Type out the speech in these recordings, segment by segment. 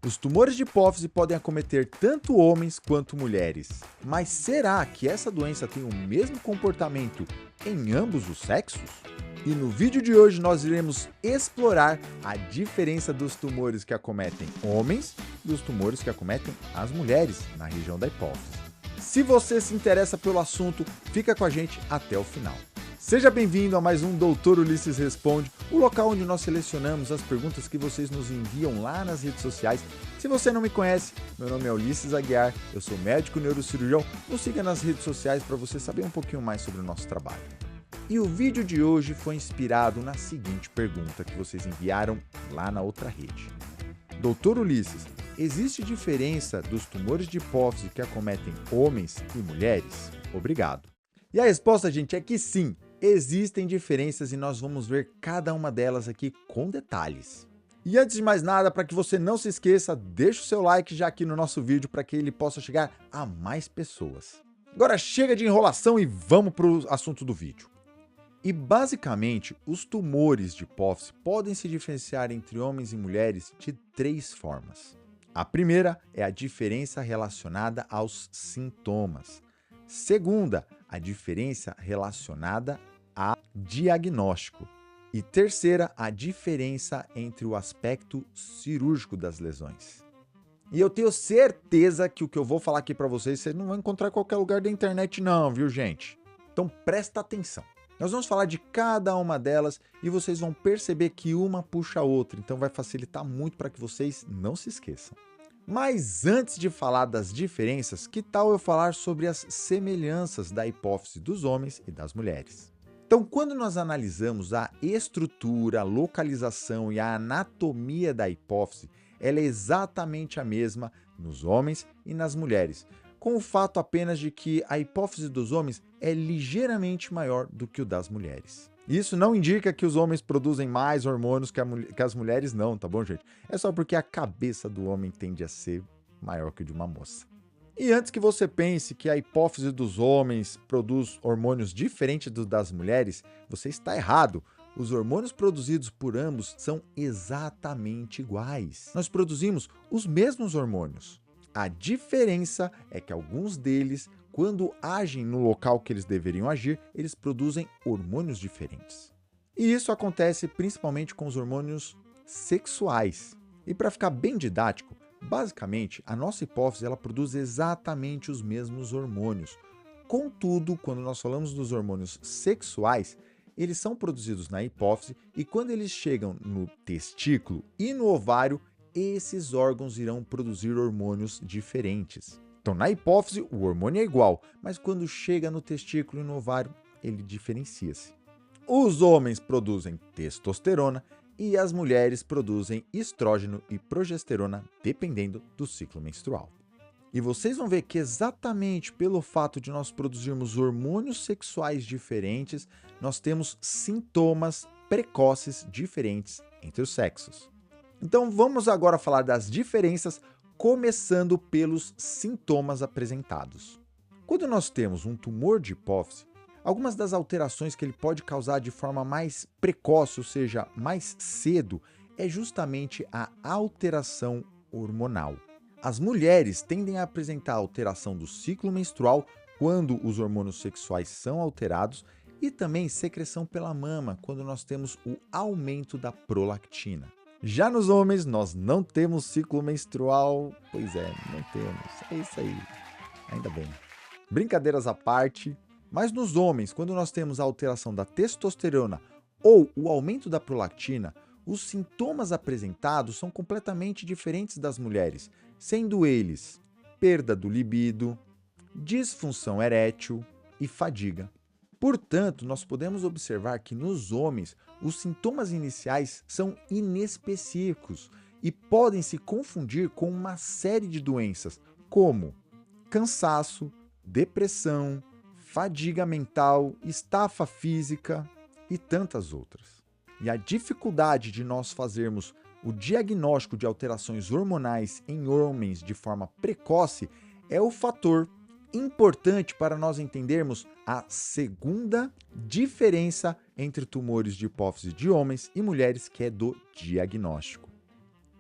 Os tumores de hipófise podem acometer tanto homens quanto mulheres. Mas será que essa doença tem o mesmo comportamento em ambos os sexos? E no vídeo de hoje nós iremos explorar a diferença dos tumores que acometem homens e dos tumores que acometem as mulheres na região da hipófise. Se você se interessa pelo assunto, fica com a gente até o final. Seja bem-vindo a mais um Dr. Ulisses Responde, o local onde nós selecionamos as perguntas que vocês nos enviam lá nas redes sociais. Se você não me conhece, meu nome é Ulisses Aguiar, eu sou médico neurocirurgião. Nos siga nas redes sociais para você saber um pouquinho mais sobre o nosso trabalho. E o vídeo de hoje foi inspirado na seguinte pergunta que vocês enviaram lá na outra rede. Dr. Ulisses, existe diferença dos tumores de hipófise que acometem homens e mulheres? Obrigado. E a resposta, gente, é que sim. Existem diferenças e nós vamos ver cada uma delas aqui com detalhes. E antes de mais nada, para que você não se esqueça, deixa o seu like já aqui no nosso vídeo para que ele possa chegar a mais pessoas. Agora chega de enrolação e vamos para o assunto do vídeo. E basicamente, os tumores de hipófise podem se diferenciar entre homens e mulheres de três formas. A primeira é a diferença relacionada aos sintomas. Segunda, a diferença relacionada a diagnóstico. E terceira, a diferença entre o aspecto cirúrgico das lesões. E eu tenho certeza que o que eu vou falar aqui para vocês não vão encontrar em qualquer lugar da internet não, viu, gente? Então presta atenção. Nós vamos falar de cada uma delas e vocês vão perceber que uma puxa a outra, então vai facilitar muito para que vocês não se esqueçam. Mas antes de falar das diferenças, que tal eu falar sobre as semelhanças da hipófise dos homens e das mulheres? Então, quando nós analisamos a estrutura, a localização e a anatomia da hipófise, ela é exatamente a mesma nos homens e nas mulheres, com o fato apenas de que a hipófise dos homens é ligeiramente maior do que o das mulheres. Isso não indica que os homens produzem mais hormônios que as mulheres, não, tá bom, gente? É só porque a cabeça do homem tende a ser maior que a de uma moça. E antes que você pense que a hipófise dos homens produz hormônios diferentes dos das mulheres, você está errado. Os hormônios produzidos por ambos são exatamente iguais. Nós produzimos os mesmos hormônios. A diferença é que alguns deles, quando agem no local que eles deveriam agir, eles produzem hormônios diferentes. E isso acontece principalmente com os hormônios sexuais. E para ficar bem didático, basicamente, a nossa hipófise ela produz exatamente os mesmos hormônios. Contudo, quando nós falamos dos hormônios sexuais, eles são produzidos na hipófise e quando eles chegam no testículo e no ovário, esses órgãos irão produzir hormônios diferentes. Então, na hipófise, o hormônio é igual, mas quando chega no testículo e no ovário, ele diferencia-se. Os homens produzem testosterona e as mulheres produzem estrógeno e progesterona, dependendo do ciclo menstrual. E vocês vão ver que exatamente pelo fato de nós produzirmos hormônios sexuais diferentes, nós temos sintomas precoces diferentes entre os sexos. Então vamos agora falar das diferenças, começando pelos sintomas apresentados. Quando nós temos um tumor de hipófise, algumas das alterações que ele pode causar de forma mais precoce, ou seja, mais cedo, é justamente a alteração hormonal. As mulheres tendem a apresentar alteração do ciclo menstrual quando os hormônios sexuais são alterados e também secreção pela mama quando nós temos o aumento da prolactina. Já nos homens, nós não temos ciclo menstrual. Pois é, não temos. É isso aí. Ainda bem. Brincadeiras à parte, mas nos homens, quando nós temos a alteração da testosterona ou o aumento da prolactina, os sintomas apresentados são completamente diferentes das mulheres, sendo eles perda do libido, disfunção erétil e fadiga. Portanto, nós podemos observar que nos homens, os sintomas iniciais são inespecíficos e podem se confundir com uma série de doenças, como cansaço, depressão, fadiga mental, estafa física e tantas outras. E a dificuldade de nós fazermos o diagnóstico de alterações hormonais em homens de forma precoce é o fator importante para nós entendermos a segunda diferença entre tumores de hipófise de homens e mulheres, que é do diagnóstico.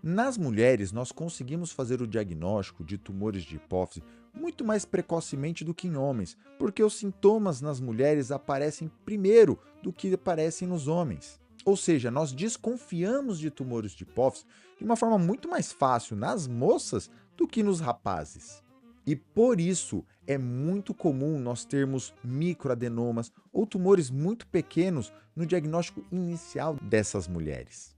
Nas mulheres, nós conseguimos fazer o diagnóstico de tumores de hipófise muito mais precocemente do que em homens, porque os sintomas nas mulheres aparecem primeiro do que aparecem nos homens. Ou seja, nós desconfiamos de tumores de hipófise de uma forma muito mais fácil nas moças do que nos rapazes. E por isso é muito comum nós termos microadenomas ou tumores muito pequenos no diagnóstico inicial dessas mulheres.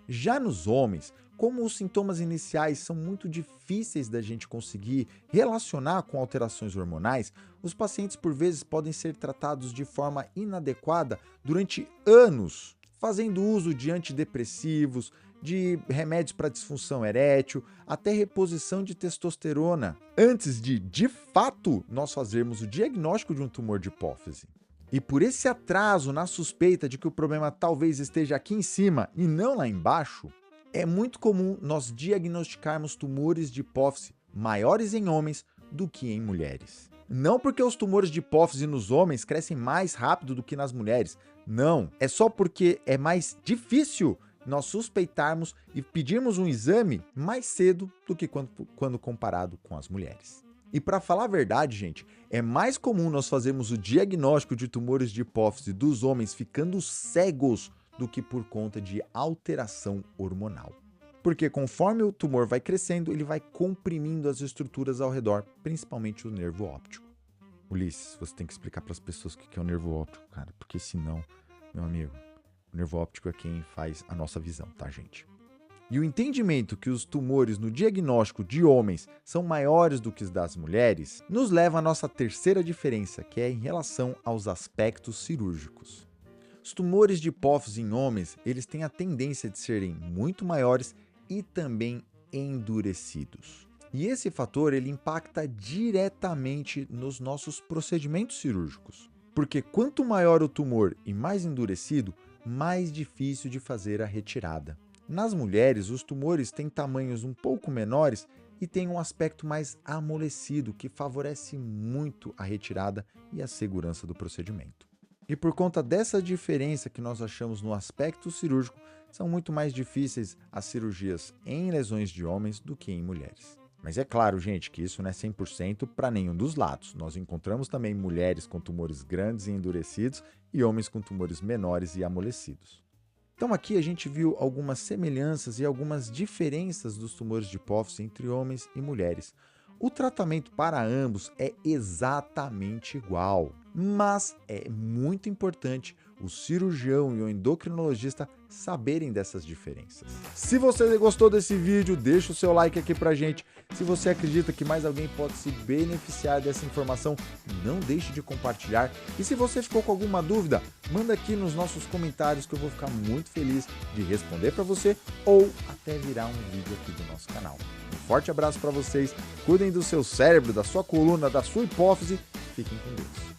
Já nos homens, como os sintomas iniciais são muito difíceis da gente conseguir relacionar com alterações hormonais, os pacientes por vezes podem ser tratados de forma inadequada durante anos, fazendo uso de antidepressivos, de remédios para disfunção erétil, até reposição de testosterona, antes de fato, nós fazermos o diagnóstico de um tumor de hipófise. E por esse atraso na suspeita de que o problema talvez esteja aqui em cima e não lá embaixo, é muito comum nós diagnosticarmos tumores de hipófise maiores em homens do que em mulheres. Não porque os tumores de hipófise nos homens crescem mais rápido do que nas mulheres, não. É só porque é mais difícil nós suspeitarmos e pedirmos um exame mais cedo do que quando comparado com as mulheres. E para falar a verdade, gente, é mais comum nós fazermos o diagnóstico de tumores de hipófise dos homens ficando cegos do que por conta de alteração hormonal. Porque conforme o tumor vai crescendo, ele vai comprimindo as estruturas ao redor, principalmente o nervo óptico. Ulisses, você tem que explicar para as pessoas o que é o nervo óptico, cara, porque senão, meu amigo, o nervo óptico é quem faz a nossa visão, tá, gente? E o entendimento que os tumores no diagnóstico de homens são maiores do que os das mulheres, nos leva à nossa terceira diferença, que é em relação aos aspectos cirúrgicos. Os tumores de hipófise em homens, eles têm a tendência de serem muito maiores e também endurecidos. E esse fator, ele impacta diretamente nos nossos procedimentos cirúrgicos. Porque quanto maior o tumor e mais endurecido, mais difícil de fazer a retirada. Nas mulheres, os tumores têm tamanhos um pouco menores e têm um aspecto mais amolecido, que favorece muito a retirada e a segurança do procedimento. E por conta dessa diferença que nós achamos no aspecto cirúrgico, são muito mais difíceis as cirurgias em lesões de homens do que em mulheres. Mas é claro, gente, que isso não é 100% para nenhum dos lados. Nós encontramos também mulheres com tumores grandes e endurecidos e homens com tumores menores e amolecidos. Então aqui a gente viu algumas semelhanças e algumas diferenças dos tumores de hipófise entre homens e mulheres. O tratamento para ambos é exatamente igual, mas é muito importante o cirurgião e o endocrinologista saberem dessas diferenças. Se você gostou desse vídeo, deixa o seu like aqui pra gente. Se você acredita que mais alguém pode se beneficiar dessa informação, não deixe de compartilhar. E se você ficou com alguma dúvida, manda aqui nos nossos comentários que eu vou ficar muito feliz de responder para você ou até virar um vídeo aqui do nosso canal. Um forte abraço para vocês, cuidem do seu cérebro, da sua coluna, da sua hipófise, fiquem com Deus.